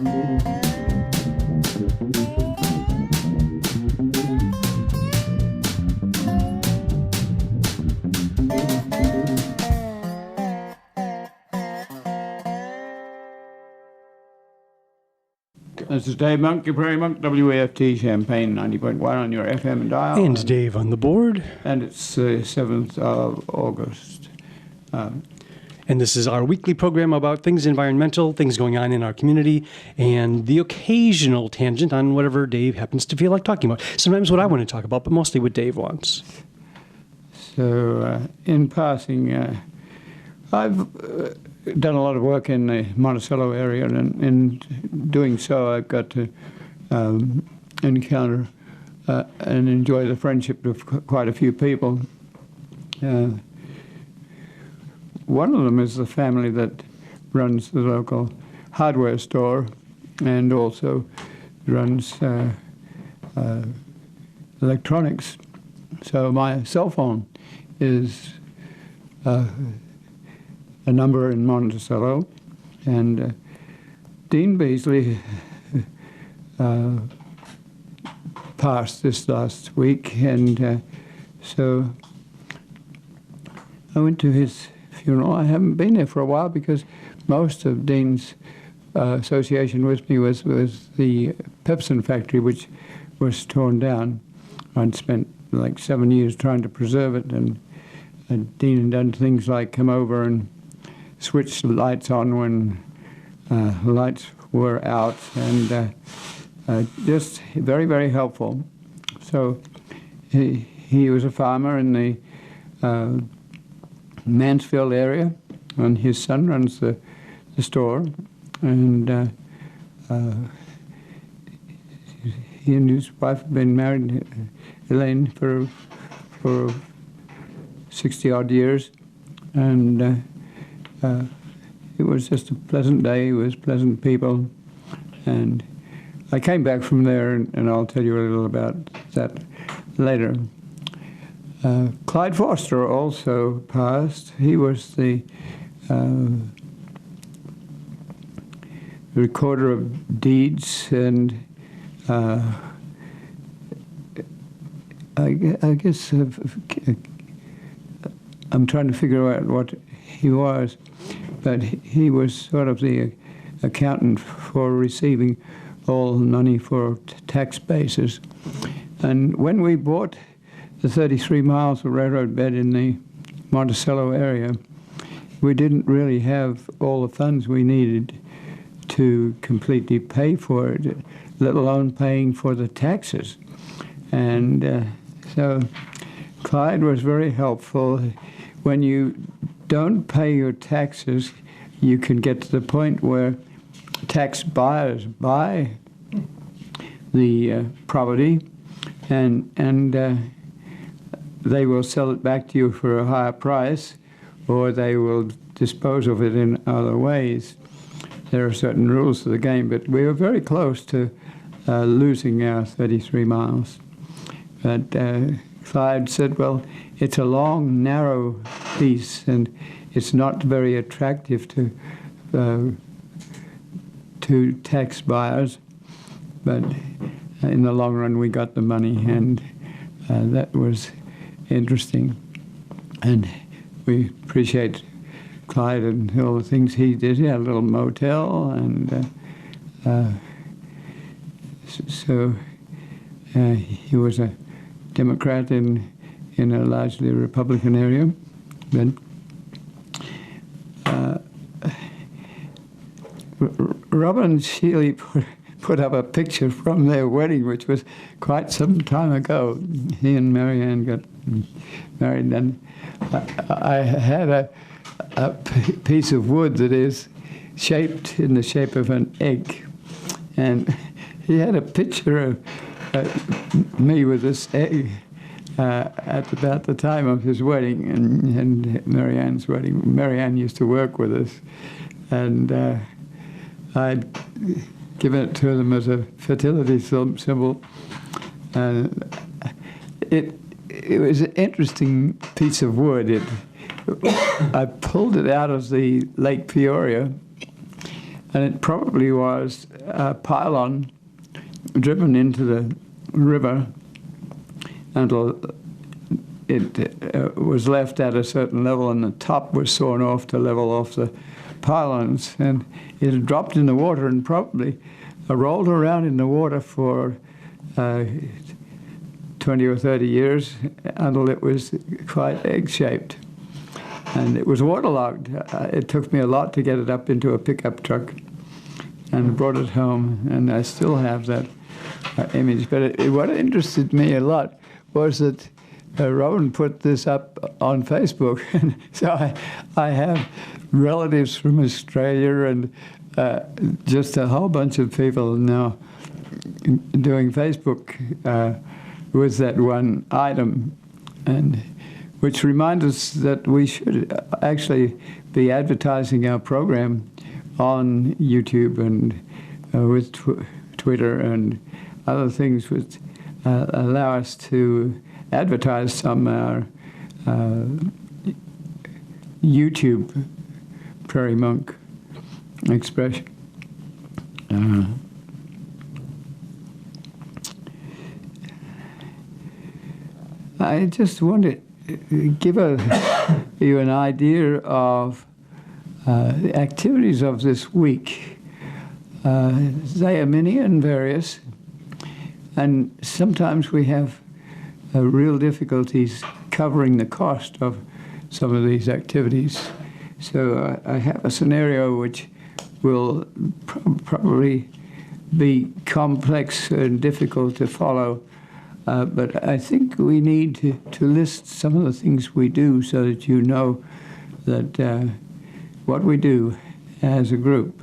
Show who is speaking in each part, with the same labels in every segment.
Speaker 1: This is Dave Monk, your Prairie Monk, WAFT Champaign 90.1 on your FM dial.
Speaker 2: And Dave on the board.
Speaker 1: And it's the 7th of August.
Speaker 2: And this is our weekly program about things environmental, things going on in our community, and the occasional tangent on whatever Dave happens to feel like talking about. Sometimes what I want to talk about, but mostly what Dave wants.
Speaker 1: So, in passing, I've done a lot of work in the Monticello area, and in doing so, I've got to encounter and enjoy the friendship of quite a few people. One of them is the family that runs the local hardware store and also runs electronics. So my cell phone is a number in Monticello, and Dean Beasley passed this last week, and so I went to his funeral. I haven't been there for a while because most of Dean's association with me was the Pepsin factory, which was torn down. I'd spent like 7 years trying to preserve it, and Dean had done things like come over and switch the lights on when the lights were out, and just very, very helpful. So he was a farmer in the Mansfield area, and his son runs the store, and he and his wife have been married, Elaine, for 60-odd years, and it was just a pleasant day. It was pleasant people, and I came back from there, and I'll tell you a little about that later. Clyde Foster also passed. He was the recorder of deeds, and I guess I'm trying to figure out what he was, but he was sort of the accountant for receiving all money for tax bases. And when we bought the 33 miles of railroad bed in the Monticello area, we didn't really have all the funds we needed to completely pay for it, let alone paying for the taxes. And so Clyde was very helpful. When you don't pay your taxes, you can get to the point where tax buyers buy the property, and they will sell it back to you for a higher price, or they will dispose of it in other ways. There are certain rules to the game, but we were very close to losing our 33 miles. But Clyde said, well, it's a long, narrow piece, and it's not very attractive to tax buyers, but in the long run we got the money, and that was interesting. And we appreciate Clyde and all the things he did. He had a little motel, and so he was a Democrat in a largely Republican area. But Robert and Sheely put up a picture from their wedding, which was quite some time ago. He and Marianne got married, and I had a piece of wood that is shaped in the shape of an egg, and he had a picture of me with this egg at about the time of his wedding and Marianne's wedding. Marianne used to work with us, and I'd given it to them as a fertility symbol. It was an interesting piece of wood. I pulled it out of the Lake Peoria And it probably was a pylon driven into the river until it was left at a certain level, and the top was sawn off to level off the pylons. And it had dropped in the water and probably rolled around in the water for 20 or 30 years until it was quite egg-shaped. And it was waterlogged. It took me a lot to get it up into a pickup truck and brought it home, and I still have that image. But what interested me a lot was that Robin put this up on Facebook, and so I have relatives from Australia and just a whole bunch of people now doing Facebook with that one item, and which reminds us that we should actually be advertising our program on YouTube and with Twitter and other things which allow us to advertise some our YouTube Prairie Monk expression. I just want to give you an idea of the activities of this week. They are many and various, and sometimes we have real difficulties covering the cost of some of these activities. So I have a scenario which will probably be complex and difficult to follow, but I think we need to list some of the things we do so that you know that what we do as a group.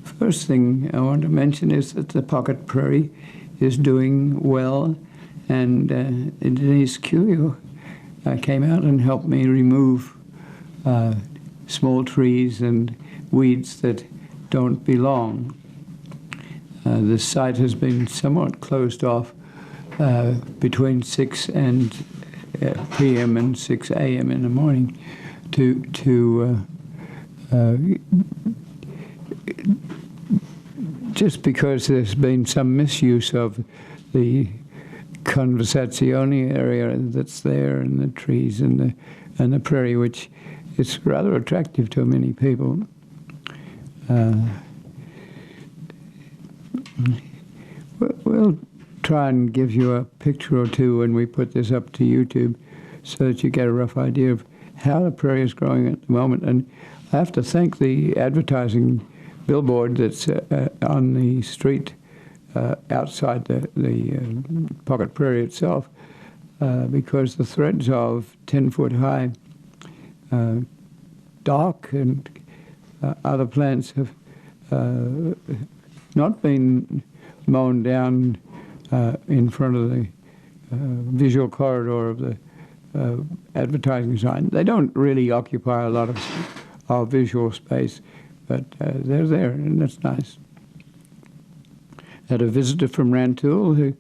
Speaker 1: First thing I want to mention is that the Pocket Prairie is doing well, and Denise Curio came out and helped me remove small trees and weeds that don't belong. The site has been somewhat closed off between 6 p.m. and 6 a.m. in the morning to just because there's been some misuse of the conversazione area that's there, and the trees and the prairie, which is rather attractive to many people. We'll try and give you a picture or two when we put this up to YouTube so that you get a rough idea of how the prairie is growing at the moment. And I have to thank the advertising billboard that's on the street outside the Pocket Prairie itself, because the threads of 10-foot high dock and other plants have not been mown down in front of the visual corridor of the advertising sign. They don't really occupy a lot of visual space, but they're there, and that's nice. Had a visitor from Rantoul who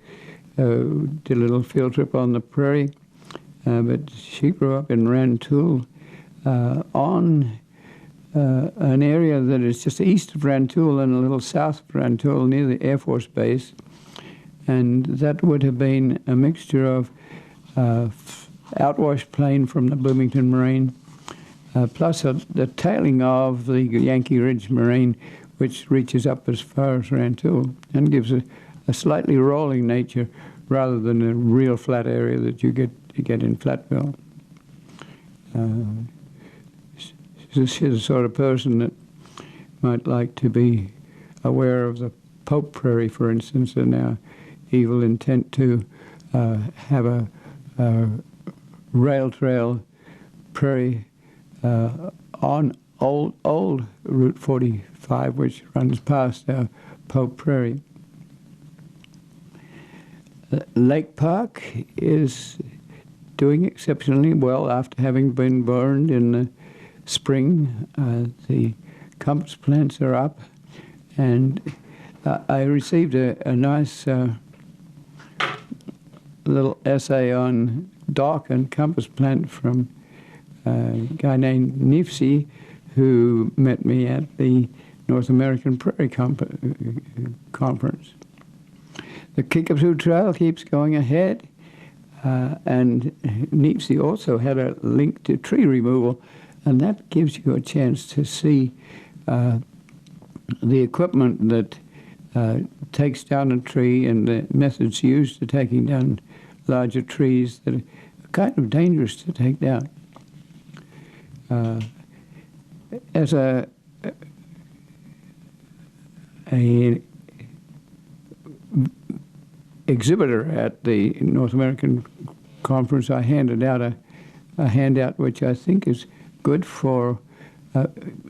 Speaker 1: did a little field trip on the prairie, but she grew up in Rantoul on an area that is just east of Rantoul and a little south of Rantoul near the Air Force Base, and that would have been a mixture of outwash plain from the Bloomington Moraine, plus the tailing of the Yankee Ridge Moraine, which reaches up as far as Rantoul and gives a slightly rolling nature rather than a real flat area that you get in Flatville. She's the sort of person that might like to be aware of the Pope Prairie, for instance, and our evil intent to have a rail trail prairie on old Route 45, which runs past our Pope Prairie. Lake Park is doing exceptionally well after having been burned in the spring. The compass plants are up, and I received a nice little essay on dock and compass plant from a guy named Nifsi, who met me at the North American Prairie Conference. The Kickapoo Trail keeps going ahead, and NEPC also had a link to tree removal, and that gives you a chance to see the equipment that takes down a tree and the methods used to taking down larger trees that are kind of dangerous to take down. As a exhibitor at the North American Conference, I handed out a handout which I think is good for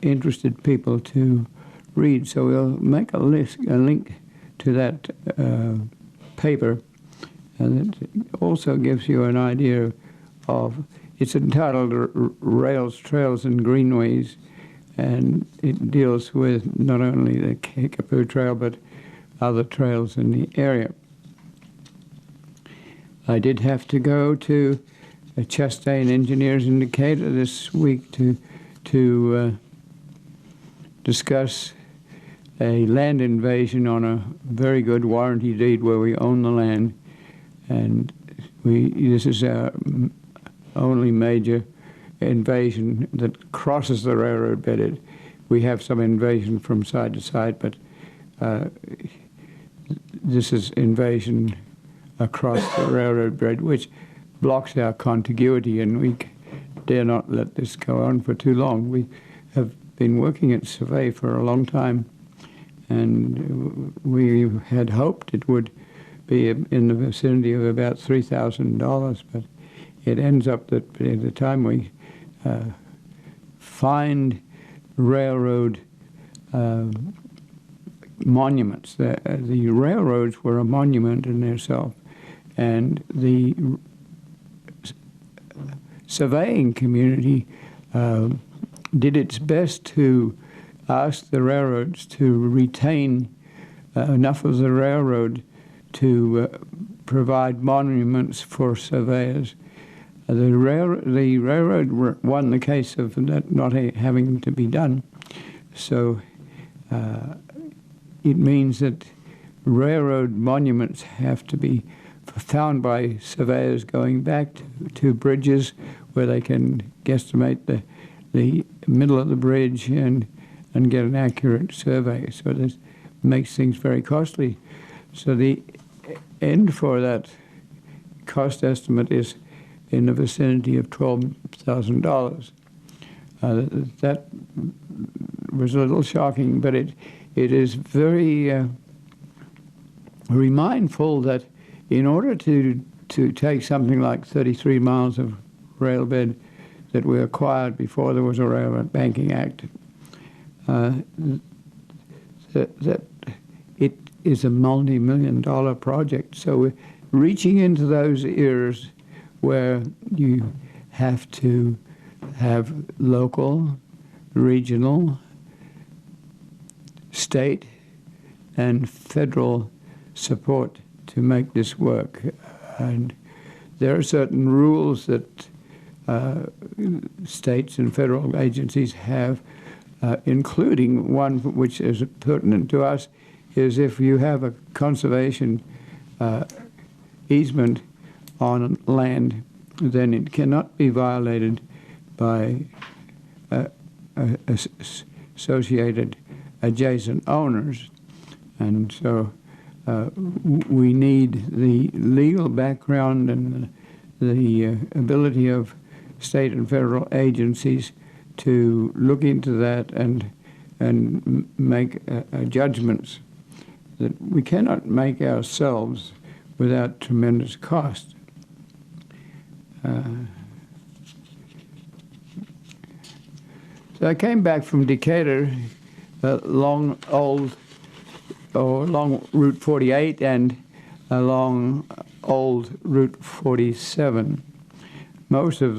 Speaker 1: interested people to read. So we'll make a link to that paper, and it also gives you an idea of, it's entitled Rails, Trails and Greenways, and it deals with not only the Kickapoo Trail but other trails in the area. I did have to go to Chastain Engineers in Decatur this week to discuss a land invasion on a very good warranty deed where we own the land, and this is our only major invasion that crosses the railroad bed. We have some invasion from side to side, but this is invasion across the railroad bed, which blocks our contiguity, and we dare not let this go on for too long. We have been working at survey for a long time, and we had hoped it would be in the vicinity of about $3,000, but it ends up that by the time we find railroad monuments, the railroads were a monument in themselves, and the surveying community did its best to ask the railroads to retain enough of the railroad to provide monuments for surveyors. The railroad won the case of that not having to be done, so it means that railroad monuments have to be found by surveyors going back to bridges where they can guesstimate the middle of the bridge and get an accurate survey. So this makes things very costly. So the end for that cost estimate is in the vicinity of $12,000. That was a little shocking, but it is very remindful that in order to take something like 33 miles of rail bed that we acquired before there was a Railroad Banking Act, that it is a multi-million-dollar project. So we're reaching into those eras where you have to have local, regional, state, and federal support to make this work. And there are certain rules that states and federal agencies have, including one which is pertinent to us, is if you have a conservation easement on land, then it cannot be violated by associated adjacent owners. And so we need the legal background and the ability of state and federal agencies to look into that and make judgments that we cannot make ourselves without tremendous cost. So I came back from Decatur, along Route 48 and along old Route 47. Most of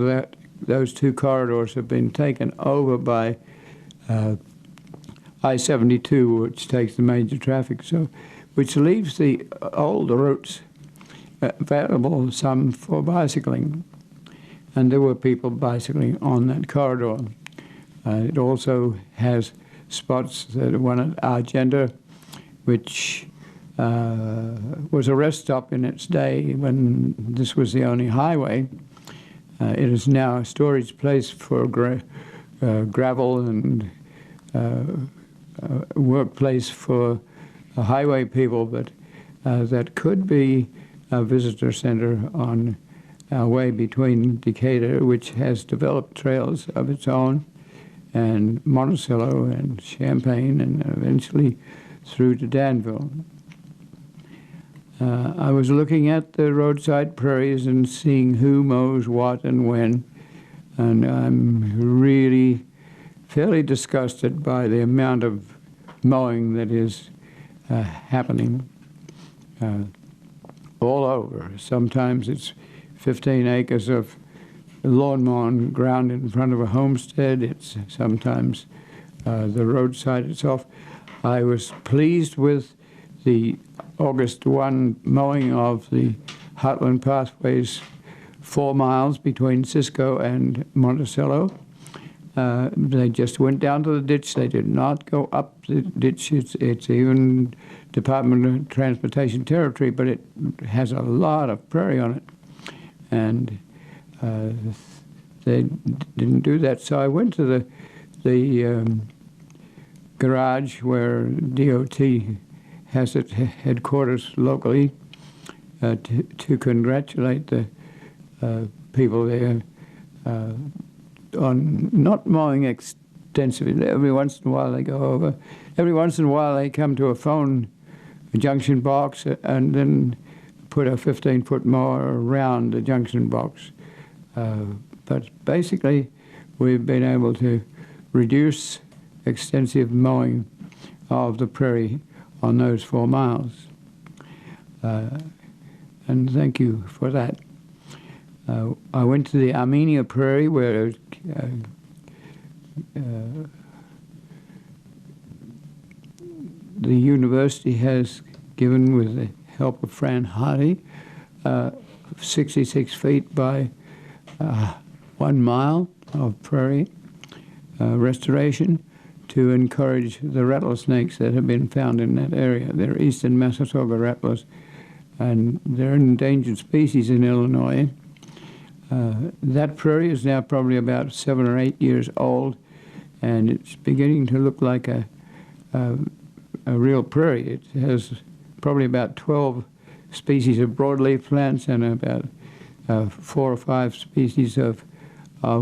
Speaker 1: those two corridors have been taken over by I-72, which takes the major traffic, which leaves the old routes available, some for bicycling. And there were people bicycling on that corridor. It also has spots. One at Argenta, which was a rest stop in its day when this was the only highway. It is now a storage place for gravel and workplace for highway people, but that could be a visitor center on our way between Decatur, which has developed trails of its own, and Monticello and Champaign, and eventually through to Danville. I was looking at the roadside prairies and seeing who mows what and when, and I'm really fairly disgusted by the amount of mowing that is happening all over. Sometimes it's 15 acres of lawn mown ground in front of a homestead. It's sometimes the roadside itself. I was pleased with the August 1 mowing of the Heartland Pathways 4 miles between Cisco and Monticello. They just went down to the ditch. They did not go up the ditch. It's even Department of Transportation territory, but it has a lot of prairie on it. And they didn't do that. So I went to the garage where DOT has its headquarters locally to congratulate the people there on not mowing extensively. Every once in a while they go over. Every once in a while they come to a junction box and then put a 15-foot mower around the junction box. But basically, we've been able to reduce extensive mowing of the prairie on those 4 miles. And thank you for that. I went to the Armenia Prairie where the university has given, with the help of Fran Hardy, 66 feet by 1 mile of prairie restoration to encourage the rattlesnakes that have been found in that area. They're eastern Massatoga rattlers, and they're an endangered species in Illinois. That prairie is now probably about 7 or 8 years old, and it's beginning to look like a real prairie. It has probably about 12 species of broadleaf plants and about 4 or 5 species of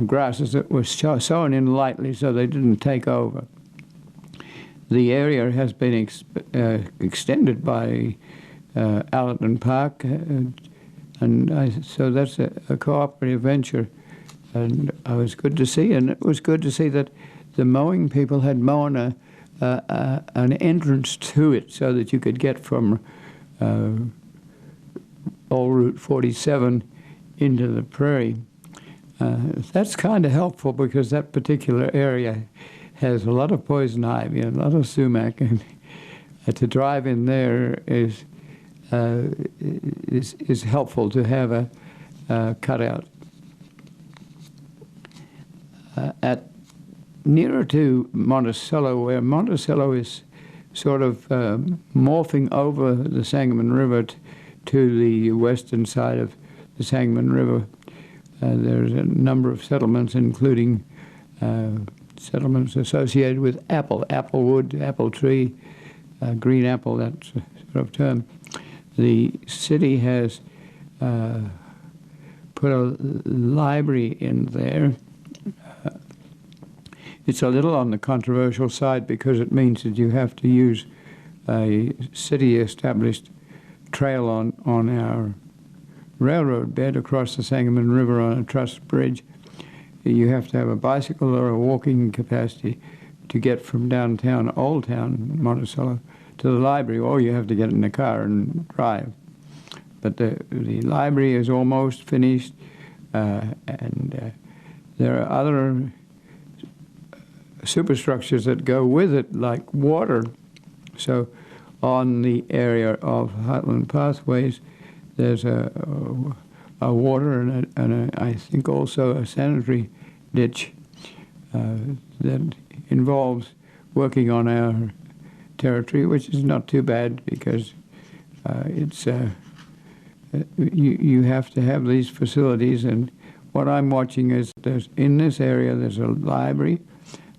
Speaker 1: grasses that were sown in lightly so they didn't take over. The area has been extended by Allerton Park, so that's a cooperative venture, and I was good to see, and it was good to see that the mowing people had mown an entrance to it so that you could get from old Route 47 into the prairie. That's kind of helpful because that particular area has a lot of poison ivy and a lot of sumac, and to drive in there is helpful to have a cutout. At nearer to Monticello, where Monticello is sort of morphing over the Sangamon River to the western side of the Sangamon River, there's a number of settlements, including settlements associated with applewood, apple tree, green apple, that sort of term. The city has put a library in there. It's a little on the controversial side because it means that you have to use a city-established trail on our railroad bed across the Sangamon River on a truss bridge. You have to have a bicycle or a walking capacity to get from downtown, Old Town, Monticello, to the library, or you have to get in the car and drive. But the library is almost finished, and there are other superstructures that go with it, like water. So on the area of Heartland Pathways, there's a water and I think also a sanitary ditch that involves working on our territory, which is not too bad because it's you have to have these facilities. And what I'm watching is in this area there's a library,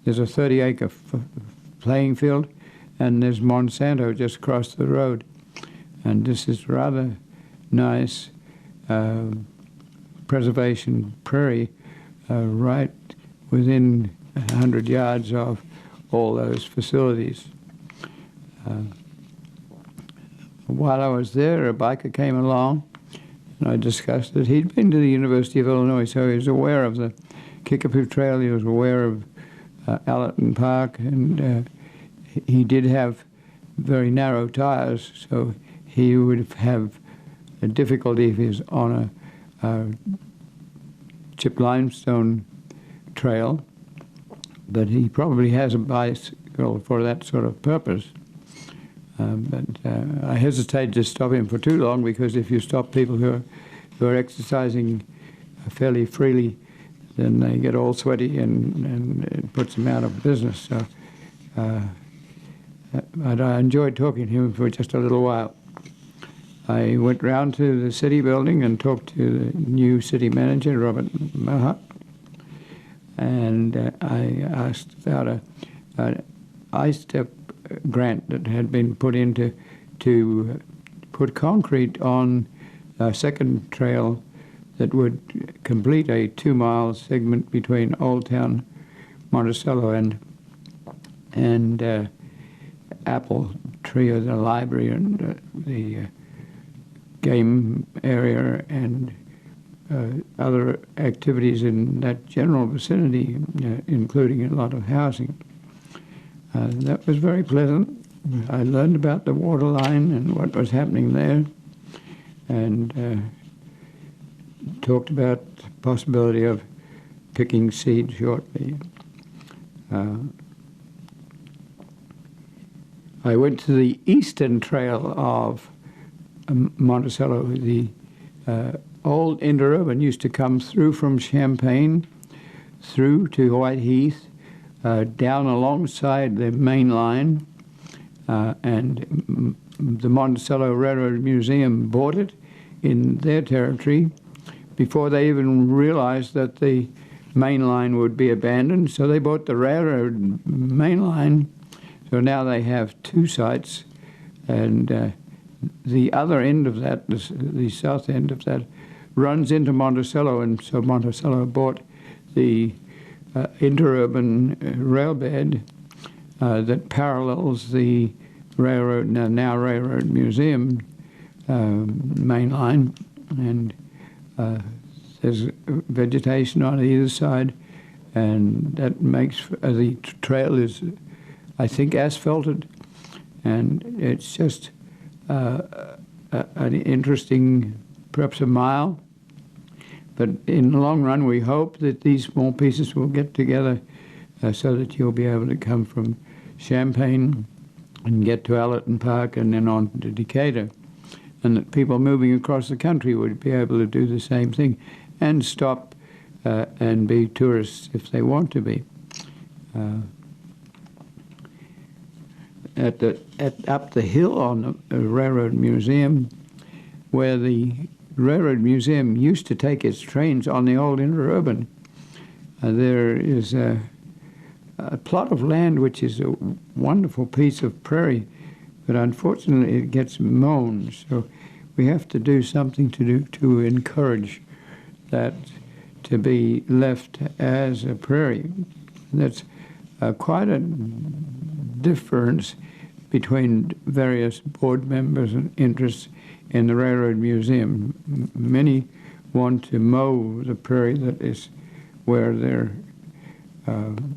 Speaker 1: there's a 30-acre playing field, and there's Monsanto just across the road. And this is rather nice preservation prairie right within 100 yards of all those facilities. While I was there, a biker came along, and I discussed it. He'd been to the University of Illinois, so he was aware of the Kickapoo Trail. He was aware of Allerton Park, and he did have very narrow tires, so he would have a difficulty if he was on a chipped limestone trail, but he probably has a bicycle for that sort of purpose. But I hesitated to stop him for too long, because if you stop people who are exercising fairly freely, then they get all sweaty and it puts them out of business. So I enjoyed talking to him for just a little while. I went round to the city building and talked to the new city manager, Robert Mahut, and I asked about an I-step grant that had been put into to put concrete on a second trail that would complete a 2-mile segment between Old Town Monticello and Apple Tree, or the library, and the game area, and other activities in that general vicinity, including a lot of housing. That was very pleasant. I learned about the water line and what was happening there, and talked about the possibility of picking seed shortly. I went to the eastern trail of Monticello. The old interurban used to come through from Champaign, through to Whiteheath, down alongside the main line, and the Monticello Railroad Museum bought it in their territory before they even realized that the main line would be abandoned. So they bought the railroad main line. So now they have 2 sites, and the other end of that, the south end of that, runs into Monticello, and so Monticello bought the interurban rail bed that parallels the railroad, now Railroad Museum main line, and there's vegetation on either side, and that makes the trail is, I think, asphalted, and it's just an interesting, perhaps a mile. But in the long run, we hope that these small pieces will get together so that you'll be able to come from Champaign and get to Allerton Park and then on to Decatur, and that people moving across the country would be able to do the same thing and stop and be tourists if they want to be. Up the hill on the Railroad Museum, where the Railroad Museum used to take its trains on the old interurban, there is a plot of land which is a wonderful piece of prairie, but unfortunately it gets mown. So we have to do something to encourage that to be left as a prairie. That's quite a difference between various board members and interests in the Railroad Museum. Many want to mow the prairie that is where their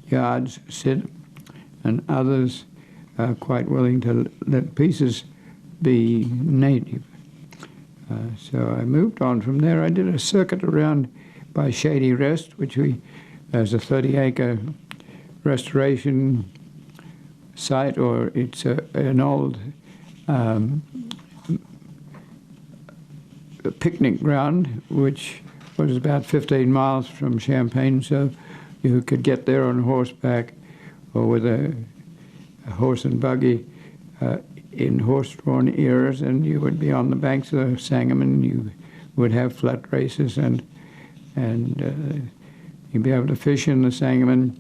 Speaker 1: yards sit, and others are quite willing to let pieces be native. So I moved on from there. I did a circuit around by Shady Rest, which as a 30-acre restoration site, or it's an old picnic ground, which was about 15 miles from Champaign, so you could get there on horseback or with a horse and buggy in horse-drawn eras, and you would be on the banks of the Sangamon. You would have flat races, and you'd be able to fish in the Sangamon,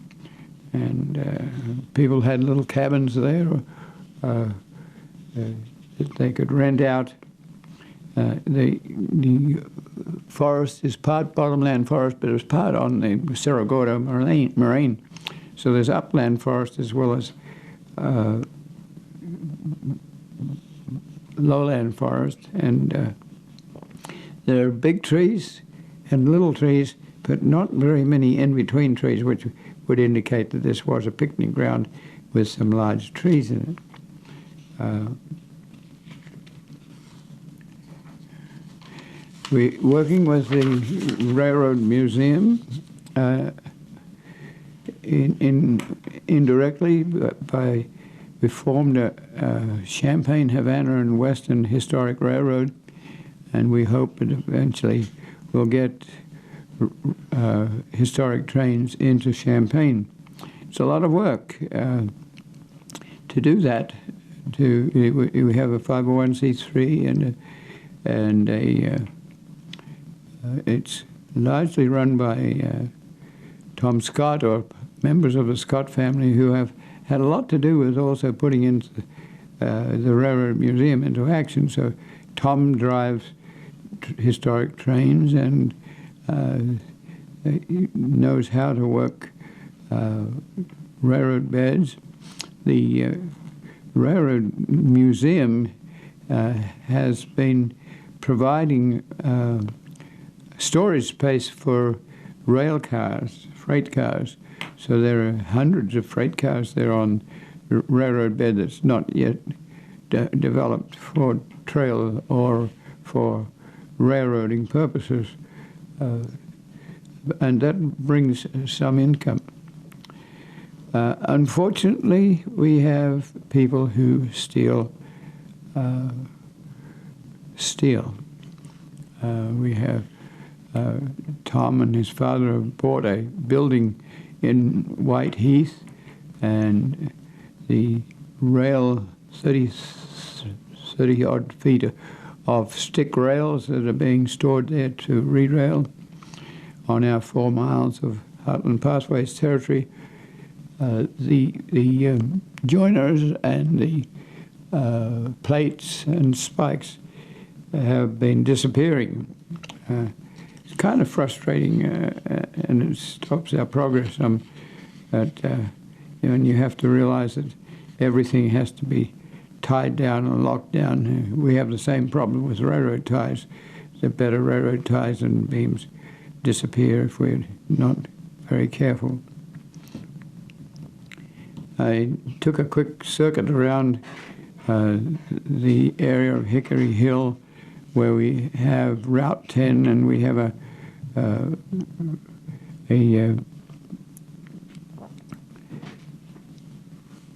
Speaker 1: and people had little cabins there that they could rent out. The forest is part bottomland forest, but it was part on the Cerro Gordo moraine. So there's upland forest as well as lowland forest, and there are big trees and little trees, but not very many in-between trees, which would indicate that this was a picnic ground with some large trees in it. We're working with the Railroad Museum indirectly we formed a Champaign, Havana, and Western Historic Railroad, and we hope that eventually we'll get historic trains into Champaign. It's a lot of work to do that. We have a 501c3 and it's largely run by Tom Scott, or members of the Scott family, who have had a lot to do with also putting into the Railroad Museum into action. So Tom drives historic trains and knows how to work railroad beds. The Railroad Museum has been providing storage space for rail cars, freight cars. So there are hundreds of freight cars there on the railroad bed that's not yet developed for trail or for railroading purposes. And that brings some income. Unfortunately, we have people who steal. We have Tom and his father have bought a building in White Heath, and the rail, 30-odd feet of stick rails that are being stored there to re-rail on our 4 miles of Heartland Pathways territory. The joiners and the plates and spikes have been disappearing. It's kind of frustrating, and it stops our progress some. But and you have to realize that everything has to be tied down and locked down. We have the same problem with railroad ties. The better railroad ties and beams disappear if we're not very careful. I took a quick circuit around the area of Hickory Hill, where we have Route 10, and we have a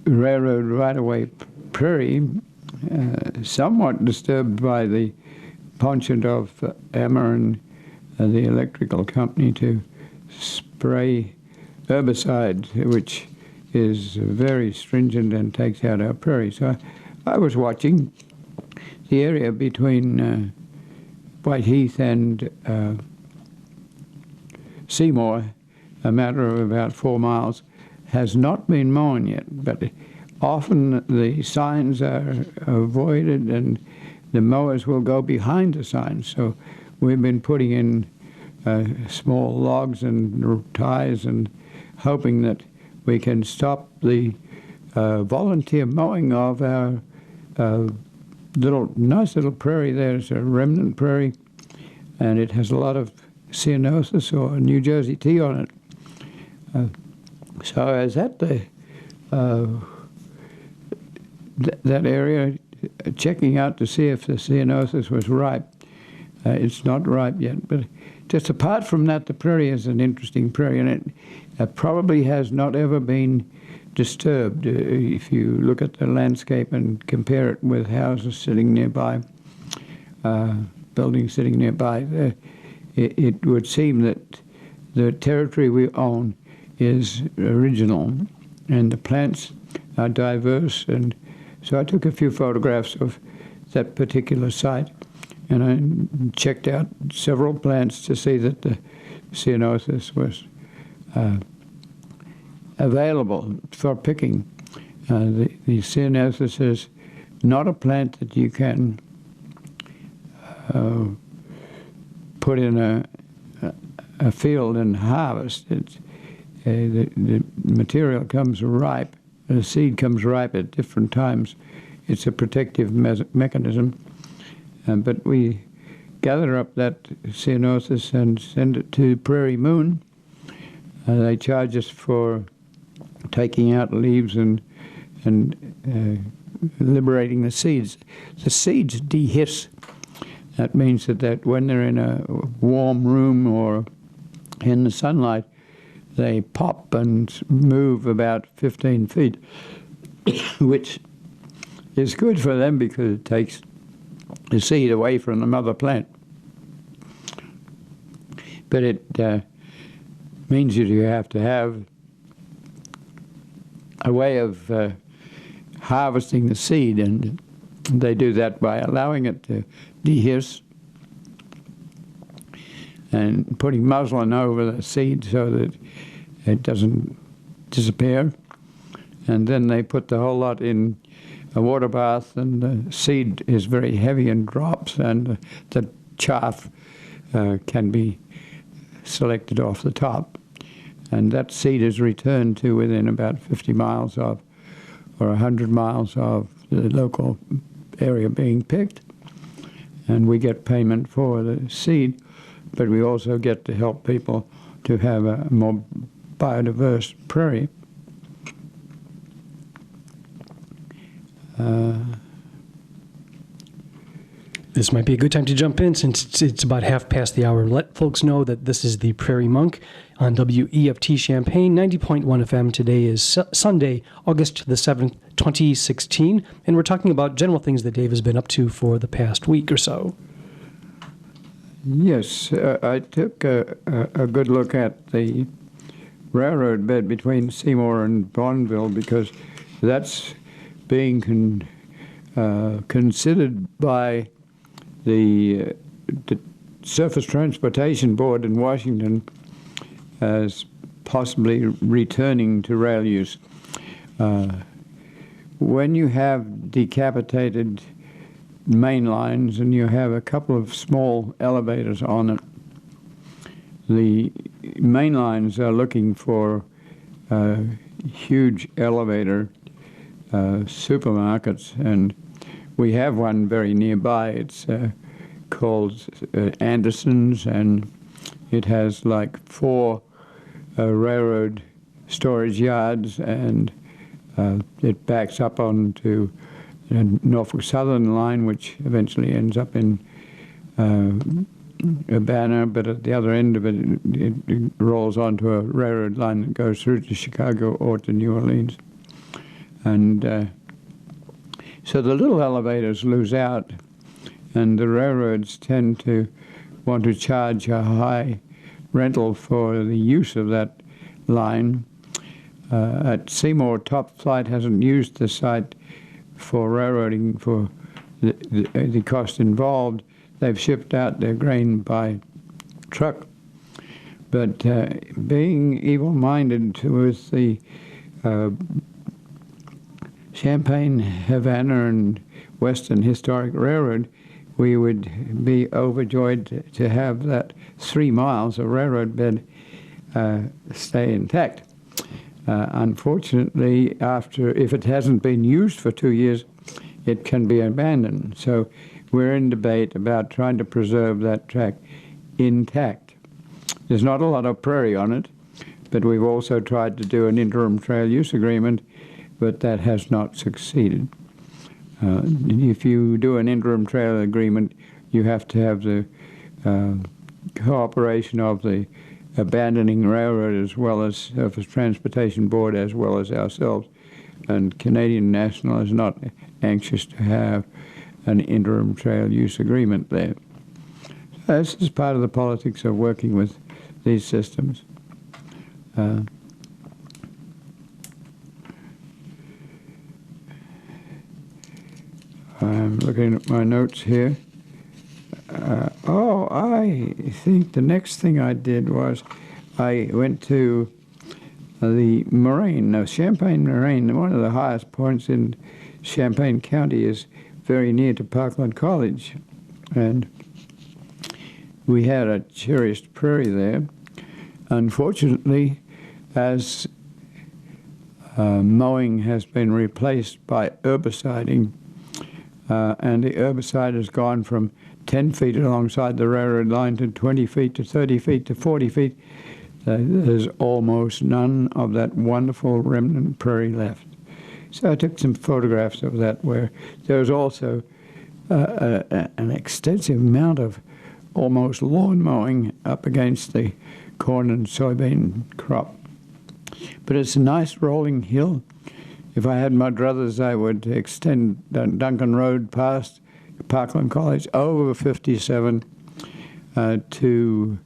Speaker 1: railroad right-of-way prairie, somewhat disturbed by the penchant of Ameren, the electrical company, to spray herbicide, which is very stringent and takes out our prairie. So I was watching the area between White Heath and Seymour, a matter of about 4 miles, has not been mown yet, but often the signs are avoided and the mowers will go behind the signs. So we've been putting in small logs and ties and hoping that we can stop the volunteer mowing of our nice little prairie there. It's a remnant prairie, and it has a lot of ceanothus or New Jersey tea on it. So I was at that area checking out to see if the ceanothus was ripe. It's not ripe yet, but just apart from that, the prairie is an interesting prairie, and it probably has not ever been disturbed. If you look at the landscape and compare it with houses sitting nearby, buildings sitting nearby, it would seem that the territory we own is original, and the plants are diverse. And so I took a few photographs of that particular site, and I checked out several plants to see that the ceanothus was available for picking. The ceanothus is not a plant that you can put in a field and harvest. It's, the material comes ripe, the seed comes ripe at different times. It's a protective mechanism. But we gather up that ceanothus and send it to Prairie Moon. They charge us for taking out leaves and liberating the seeds. The seeds dehiss. That means that when they're in a warm room or in the sunlight, they pop and move about 15 feet, which is good for them because it takes the seed away from the mother plant. But it means that you have to have a way of harvesting the seed, and they do that by allowing it to dehiss and putting muslin over the seed so that it doesn't disappear. And then they put the whole lot in a water bath, and the seed is very heavy and drops, and the chaff can be selected off the top. And that seed is returned to within about 50 miles of, or 100 miles of the local area being picked. And we get payment for the seed, but we also get to help people to have a more biodiverse prairie.
Speaker 2: This might be a good time to jump in since it's about half past the hour. Let folks know that this is the Prairie Monk on WEFT Champaign, 90.1 FM. Today is Sunday, August the 7th, 2016, and we're talking about general things that Dave has been up to for the past week or so.
Speaker 1: Yes, I took a good look at the railroad bed between Seymour and Bonneville because that's being considered by the Surface Transportation Board in Washington as possibly returning to rail use. When you have decapitated main lines and you have a couple of small elevators on it, the main lines are looking for huge elevator supermarkets, and we have one very nearby. It's called Anderson's, and it has like 4 railroad storage yards, and it backs up onto the Norfolk Southern line, which eventually ends up in Urbana, but at the other end of it, it rolls onto a railroad line that goes through to Chicago or to New Orleans. And so the little elevators lose out, and the railroads tend to want to charge a high rental for the use of that line. At Seymour, Top Flight hasn't used the site for railroading for the cost involved. They've shipped out their grain by truck. But being evil-minded with the Champaign, Havana, and Western Historic Railroad, we would be overjoyed to have that 3 miles of railroad bed stay intact. Unfortunately, if it hasn't been used for 2 years, it can be abandoned. So we're in debate about trying to preserve that track intact. There's not a lot of prairie on it, but we've also tried to do an interim trail use agreement, but that has not succeeded. If you do an interim trail agreement, you have to have the cooperation of the abandoning railroad as well as Surface Transportation Board as well as ourselves. And Canadian National is not anxious to have an interim trail use agreement there. This is part of the politics of working with these systems. I'm looking at my notes here. I think the next thing I did was I went to the Moraine, Champaign Moraine. One of the highest points in Champaign County is very near to Parkland College. And we had a cherished prairie there. Unfortunately, as mowing has been replaced by herbiciding, and the herbicide has gone from 10 feet alongside the railroad line to 20 feet to 30 feet to 40 feet. There's almost none of that wonderful remnant prairie left. So I took some photographs of that where there was also an extensive amount of almost lawn mowing up against the corn and soybean crop. But it's a nice rolling hill. If I had my druthers, I would extend Duncan Road past Parkland College over 57 to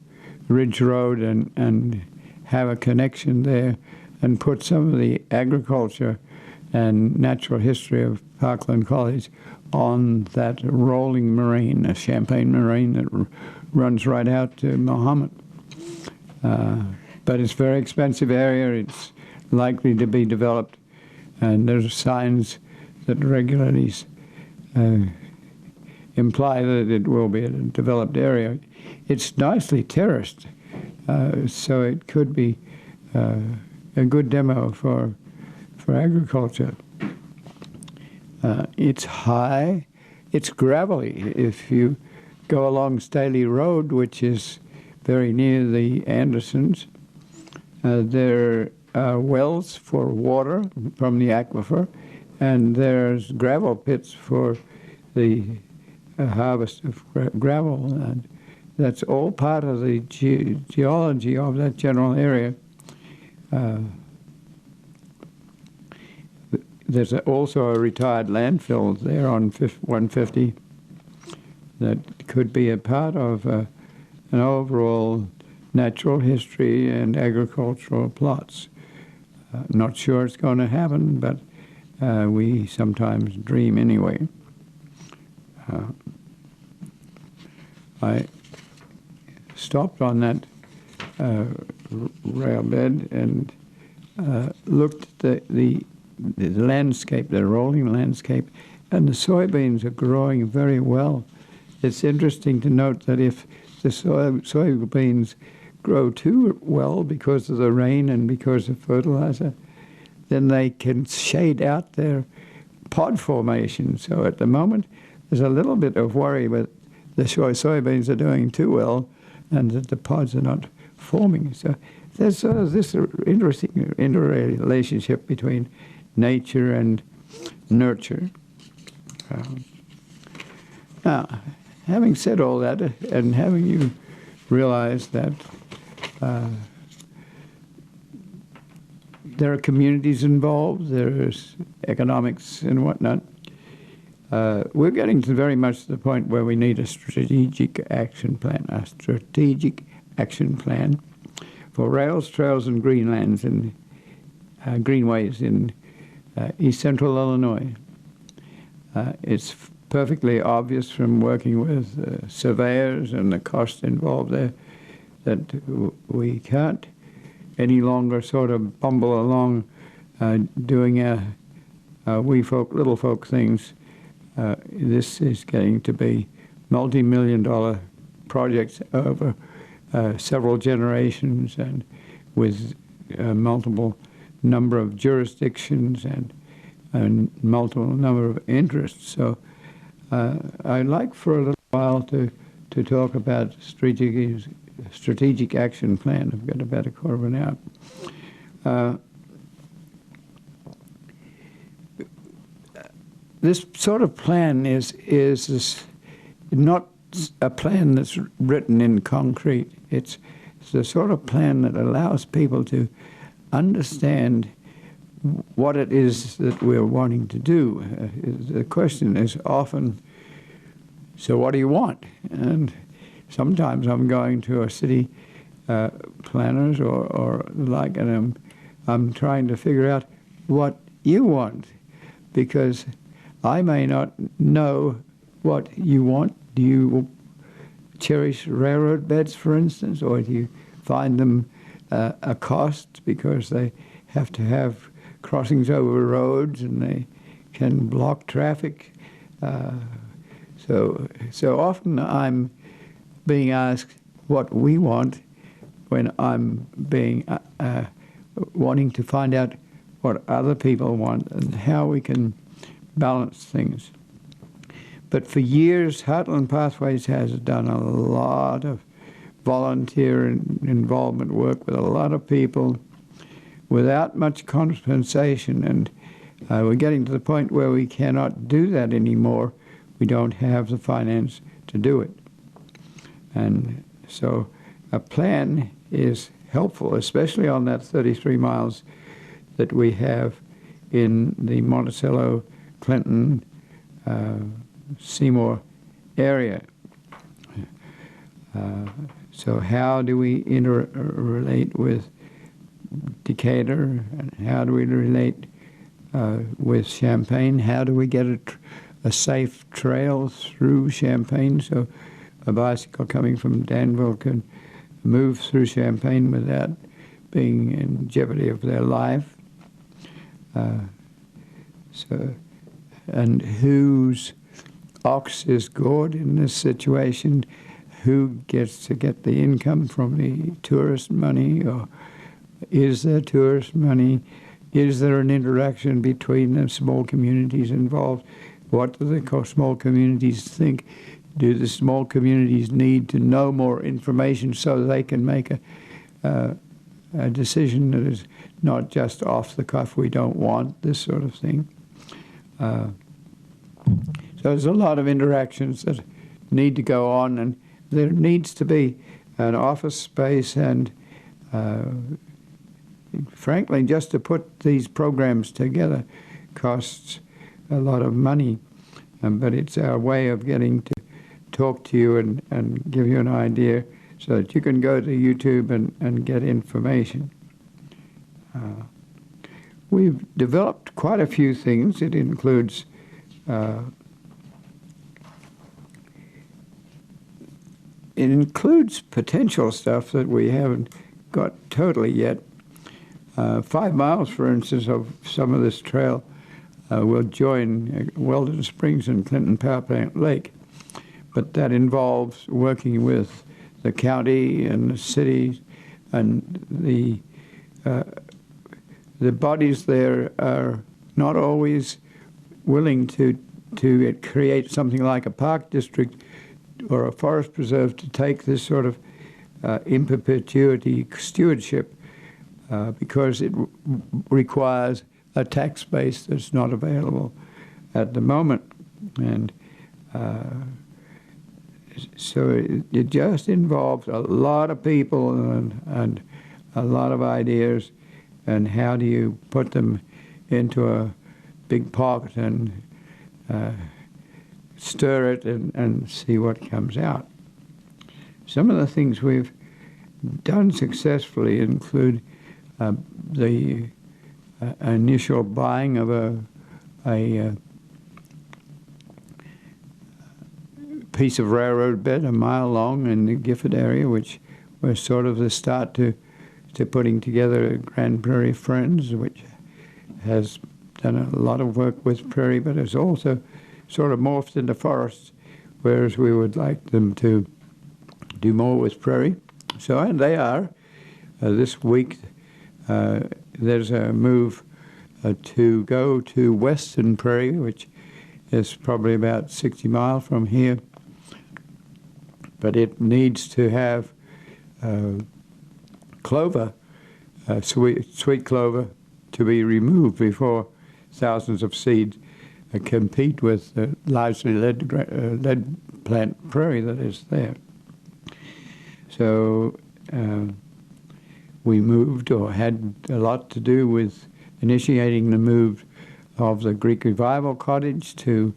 Speaker 1: Ridge Road and have a connection there and put some of the agriculture and natural history of Parkland College on that rolling moraine, a Champaign moraine that runs right out to Mahomet. But it's a very expensive area. It's likely to be developed, and there's signs that regularly imply that it will be a developed area. It's nicely terraced, so it could be a good demo for agriculture. It's high, it's gravelly. If you go along Staley Road, which is very near the Andersons, there are wells for water from the aquifer, and there's gravel pits for the harvest of gravel. And that's all part of the geology of that general area. There's also a retired landfill there on 150 that could be a part of an overall natural history and agricultural plots. Not sure it's going to happen, but we sometimes dream anyway. I stopped on that rail bed and looked at the landscape, the rolling landscape, and the soybeans are growing very well. It's interesting to note that if the soybeans grow too well because of the rain and because of fertilizer, then they can shade out their pod formation. So at the moment, there's a little bit of worry that the soybeans are doing too well and that the pods are not forming. So there's this interesting interrelationship between nature and nurture. Now, having said all that, and having you realize that there are communities involved, there's economics and whatnot, we're getting to very much the point where we need a strategic action plan for rails, trails, and greenlands and greenways in East Central Illinois. It's perfectly obvious from working with surveyors and the cost involved there that we can't any longer sort of bumble along doing wee folk, little folk things. This is getting to be multi-million-dollar projects over several generations and with multiple number of jurisdictions and multiple number of interests. So I'd like for a little while to talk about strategic action plan. I've got about a quarter of an hour. This sort of plan is not a plan that's written in concrete. It's the sort of plan that allows people to understand what it is that we're wanting to do. The question is often, so what do you want? And sometimes I'm going to a city planners or like, and I'm trying to figure out what you want, because I may not know what you want. Do you cherish railroad beds, for instance, or do you find them a cost because they have to have crossings over roads and they can block traffic? So often I'm being asked what we want when I'm being wanting to find out what other people want and how we can balance things. But for years, Heartland Pathways has done a lot of volunteer involvement work with a lot of people without much compensation, and we're getting to the point where we cannot do that anymore. We don't have the finance to do it. And so a plan is helpful, especially on that 33 miles that we have in the Monticello, Clinton, Seymour area. So how do we interrelate with Decatur, and how do we relate with Champaign? How do we get a safe trail through Champaign so a bicycle coming from Danville can move through Champaign without being in jeopardy of their life? And whose ox is gored in this situation? Who gets to get the income from the tourist money, or is there tourist money? Is there an interaction between the small communities involved? What do the small communities think? Do the small communities need to know more information so they can make a decision that is not just off the cuff, we don't want this sort of thing? So there's a lot of interactions that need to go on, and there needs to be an office space, and frankly, just to put these programs together costs a lot of money, but it's our way of getting to talk to you and give you an idea so that you can go to YouTube and get information. We've developed quite a few things. It includes potential stuff that we haven't got totally yet. 5 miles, for instance, of some of this trail will join Weldon Springs and Clinton Power Plant Lake. But that involves working with the county and the city, and the bodies there are not always willing to create something like a park district or a forest preserve to take this sort of in perpetuity stewardship because it requires a tax base that's not available at the moment. And so it just involves a lot of people and a lot of ideas, and how do you put them into a big pot and stir it and see what comes out. Some of the things we've done successfully include the initial buying of a piece of railroad bed 1 mile long in the Gifford area, which was sort of the start to putting together Grand Prairie Friends, which has done a lot of work with Prairie, but has also sort of morphed into forests, whereas we would like them to do more with Prairie. So, and they are. This week there's a move to go to Western Prairie, which is probably about 60 miles from here, but it needs to have clover, sweet clover, to be removed before thousands of seeds compete with the largely lead plant prairie that is there. So we moved, or had a lot to do with initiating the move of the Greek Revival Cottage to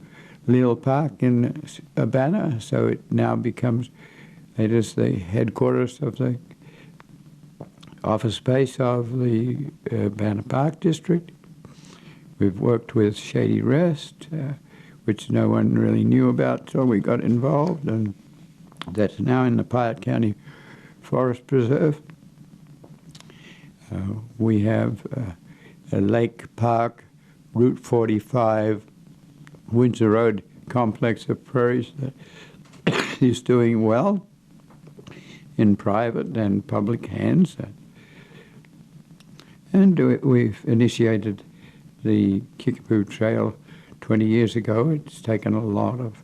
Speaker 1: Leal Park in Urbana, so it now becomes, it is the headquarters of the office space of the Urbana Park District. We've worked with Shady Rest. which no one really knew about till we got involved, and that's now in the Piatt County Forest Preserve. We have a Lake Park, Route 45, Windsor Road complex of prairies that is doing well in private and public hands. And we've initiated the Kickapoo Trail 20 years ago. It's taken a lot of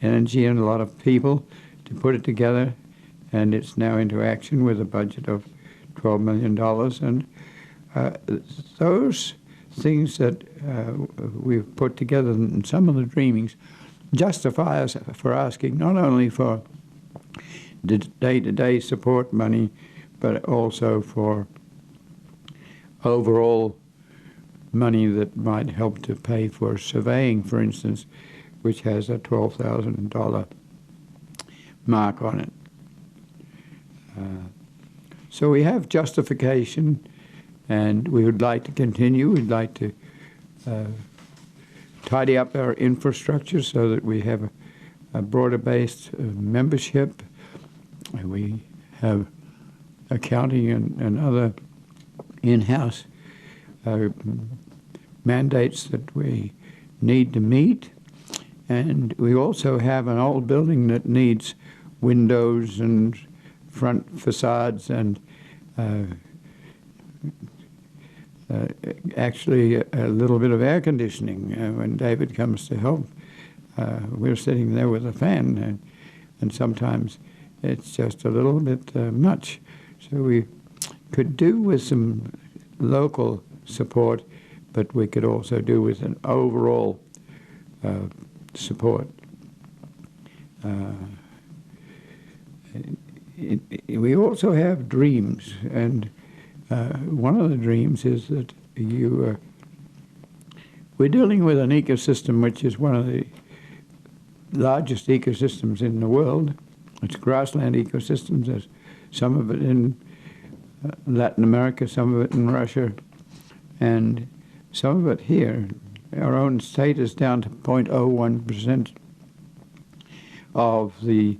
Speaker 1: energy and a lot of people to put it together, and it's now into action with a budget of $12 million. And those things that we've put together in some of the dreamings justify us for asking not only for the day-to-day support money, but also for overall money that might help to pay for surveying, for instance, which has a $12,000 mark on it. So we have justification, and we would like to continue. We'd like to tidy up our infrastructure so that we have a broader-based membership. We have accounting and other in-house mandates that we need to meet. And we also have an old building that needs windows and front facades and actually a little bit of air conditioning. When David comes to help, we're sitting there with a fan, and sometimes it's just a little bit much. So we could do with some local support, but we could also do with an overall support. We also have dreams, and one of the dreams is that we're dealing with an ecosystem which is one of the largest ecosystems in the world. It's grassland ecosystems. There's some of it in Latin America, some of it in Russia, and some of it here. Our own state is down to 0.01% of the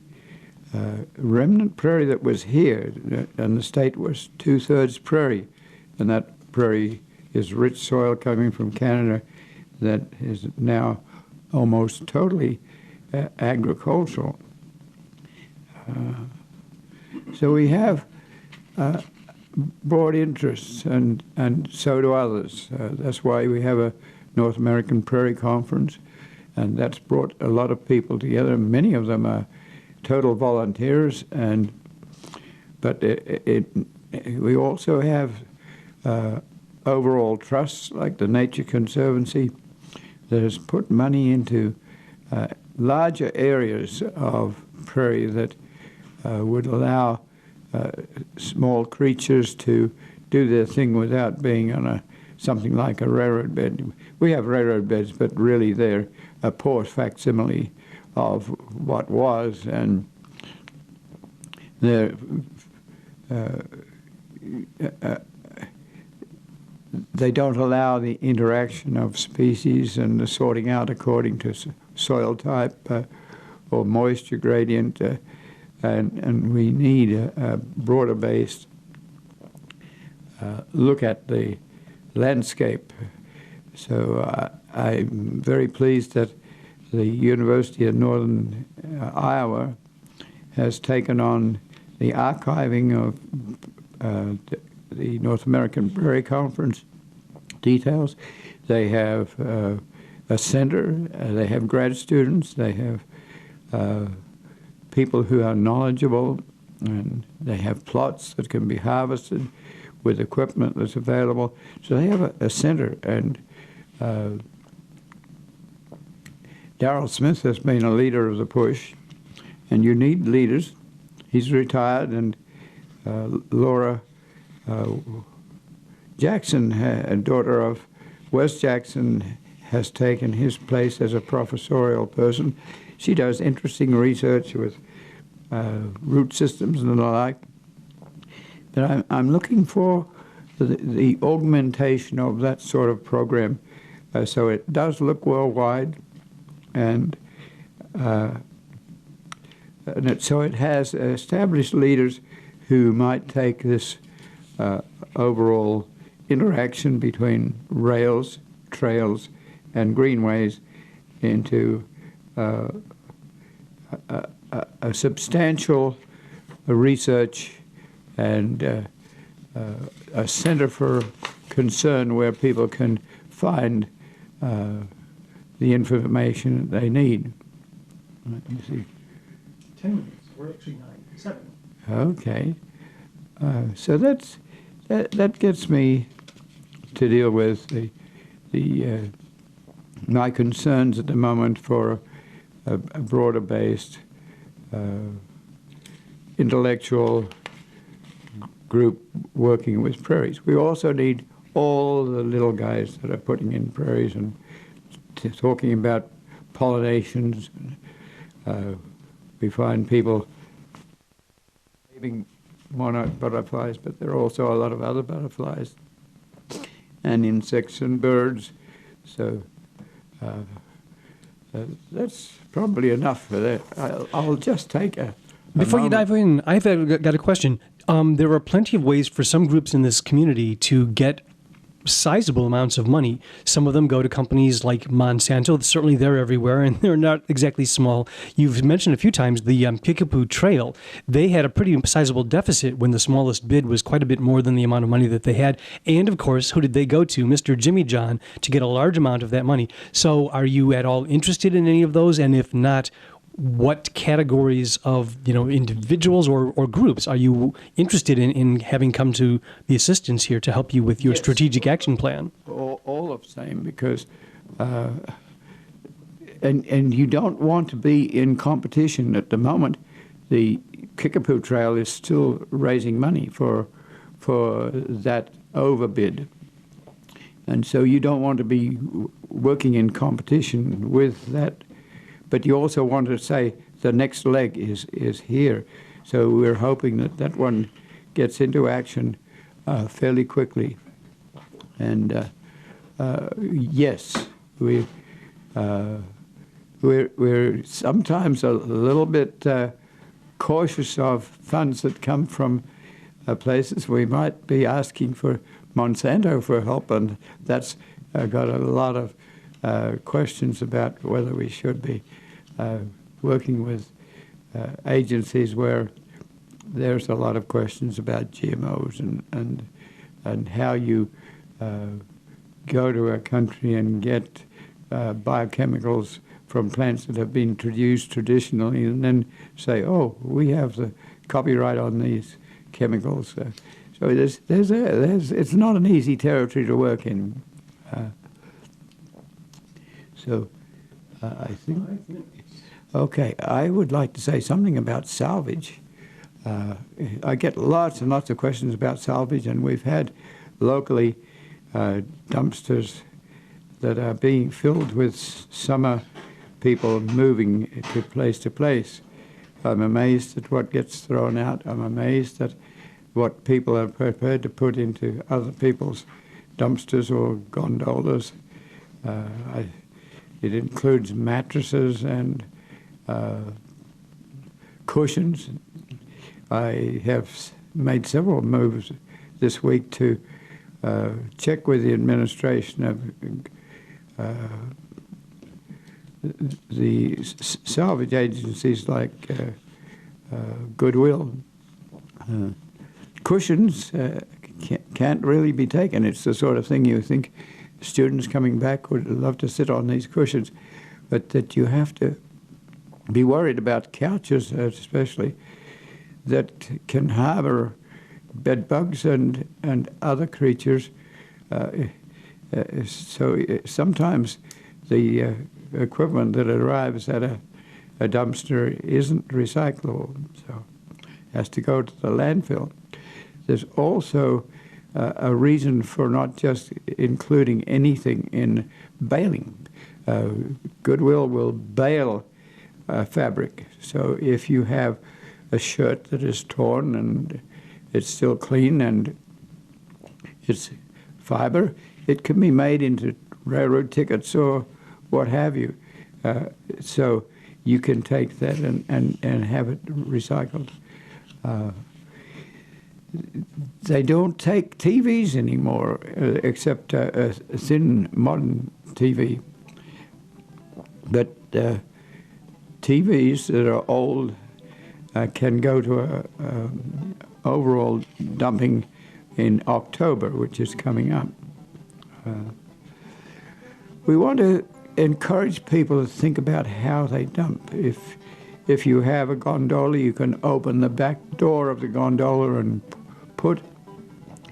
Speaker 1: remnant prairie that was here, and the state was 2/3 prairie, and that prairie is rich soil coming from Canada that is now almost totally agricultural. So we have broad interests, and so do others. That's why we have a North American Prairie Conference, and that's brought a lot of people together. Many of them are total volunteers, but we also have overall trusts like the Nature Conservancy that has put money into larger areas of prairie that would allow small creatures to do their thing without being on something like a railroad bed. We have railroad beds, but really they're a poor facsimile of what was, and they don't allow the interaction of species and the sorting out according to soil type or moisture gradient, and we need a broader-based look at the landscape. So I'm very pleased that the University of Northern Iowa has taken on the archiving of the North American Prairie Conference details. They have a center, they have grad students, they have people who are knowledgeable, and they have plots that can be harvested with equipment that's available. So they have a center, and Darrell Smith has been a leader of the push, and you need leaders. He's retired, and Laura Jackson, a daughter of Wes Jackson, has taken his place as a professorial person. She does interesting research with root systems and the like. But I'm looking for the augmentation of that sort of program so it does look worldwide. and so it has established leaders who might take this overall interaction between rails, trails, and greenways into a substantial research and a center for concern where people can find the information they need. Let me see.
Speaker 2: 10 minutes. We're actually 7.
Speaker 1: Okay. So that gets me to deal with the my concerns at the moment for a broader based intellectual group working with prairies. We also need all the little guys that are putting in prairies and talking about pollinations. We find people saving monarch butterflies, but there are also a lot of other butterflies and insects and birds. So that's probably enough for that. I'll just take a
Speaker 2: Before you
Speaker 1: moment.
Speaker 2: dive in, I've got a question. There are plenty of ways for some groups in this community to get sizable amounts of money. Some of them go to companies like Monsanto. Certainly they're everywhere, and they're not exactly small. You've mentioned a few times the Kickapoo Trail. They had a pretty sizable deficit when the smallest bid was quite a bit more than the amount of money that they had. And, of course, who did they go to? Mr. Jimmy John, to get a large amount of that money. So are you at all interested in any of those? And if not, what categories of individuals or groups are you interested in having come to the assistance here to help you with your
Speaker 1: Yes.
Speaker 2: strategic action plan?
Speaker 1: All of the same, because and you don't want to be in competition at the moment. The Kickapoo Trail is still raising money for that overbid, and so you don't want to be working in competition with that. But you also want to say the next leg is here. So we're hoping that one gets into action fairly quickly. And yes, we're sometimes a little bit cautious of funds that come from places. We might be asking for Monsanto for help, and that's got a lot of questions about whether we should be working with agencies where there's a lot of questions about GMOs and how you go to a country and get biochemicals from plants that have been introduced traditionally, and then say, "Oh, we have the copyright on these chemicals." So it's not an easy territory to work in. I think. Okay, I would like to say something about salvage. I get lots and lots of questions about salvage, and we've had locally dumpsters that are being filled with summer people moving to place. I'm amazed at what gets thrown out. I'm amazed at what people are prepared to put into other people's dumpsters or gondolas. It includes mattresses and cushions. I have made several moves this week to check with the administration of the salvage agencies like Goodwill. Cushions can't really be taken. It's the sort of thing you think students coming back would love to sit on these cushions, but that you have to be worried about couches, especially, that can harbor bed bugs and other creatures. So sometimes the equipment that arrives at a dumpster isn't recyclable, so it has to go to the landfill. There's also a reason for not just including anything in baling. Goodwill will bale fabric. So if you have a shirt that is torn and it's still clean and it's fiber, it can be made into railroad tickets or what have you. So you can take that and have it recycled. They don't take TVs anymore, except a thin modern TV. But TVs that are old can go to a overall dumping in October, which is coming up. We want to encourage people to think about how they dump. If you have a gondola, you can open the back door of the gondola and put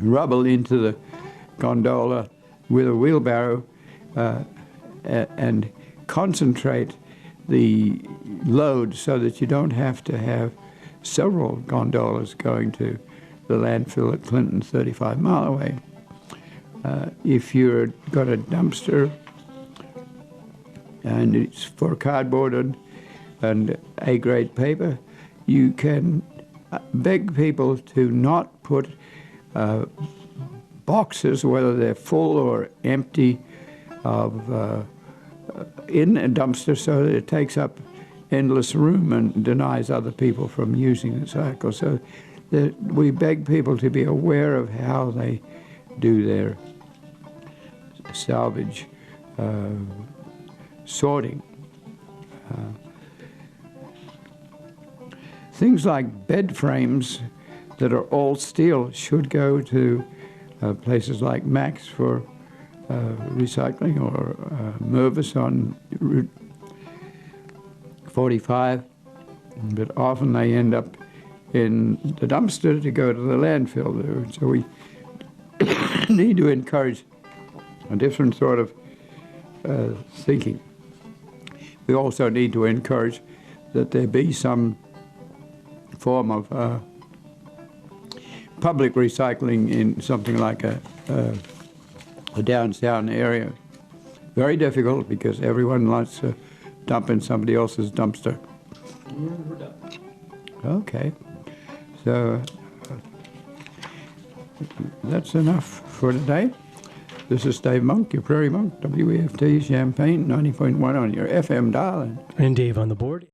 Speaker 1: rubble into the gondola with a wheelbarrow and concentrate the load so that you don't have to have several gondolas going to the landfill at Clinton, 35 mile away. If you've got a dumpster and it's for cardboard and A-grade paper, you can beg people to not put boxes, whether they're full or empty, in a dumpster so that it takes up endless room and denies other people from using the cycle. So we beg people to be aware of how they do their salvage sorting. Things like bed frames that are all steel should go to places like Max for recycling, or Mervis on Route 45, but often they end up in the dumpster to go to the landfill. So we need to encourage a different sort of thinking. We also need to encourage that there be some form of public recycling in something like a downtown area. Very difficult because everyone likes to dump in somebody else's dumpster.
Speaker 2: We're done.
Speaker 1: Okay, so that's enough for today. This is Dave Monk, your Prairie Monk, WEFT Champaign 90.1 on your FM dial.
Speaker 2: And Dave on the board.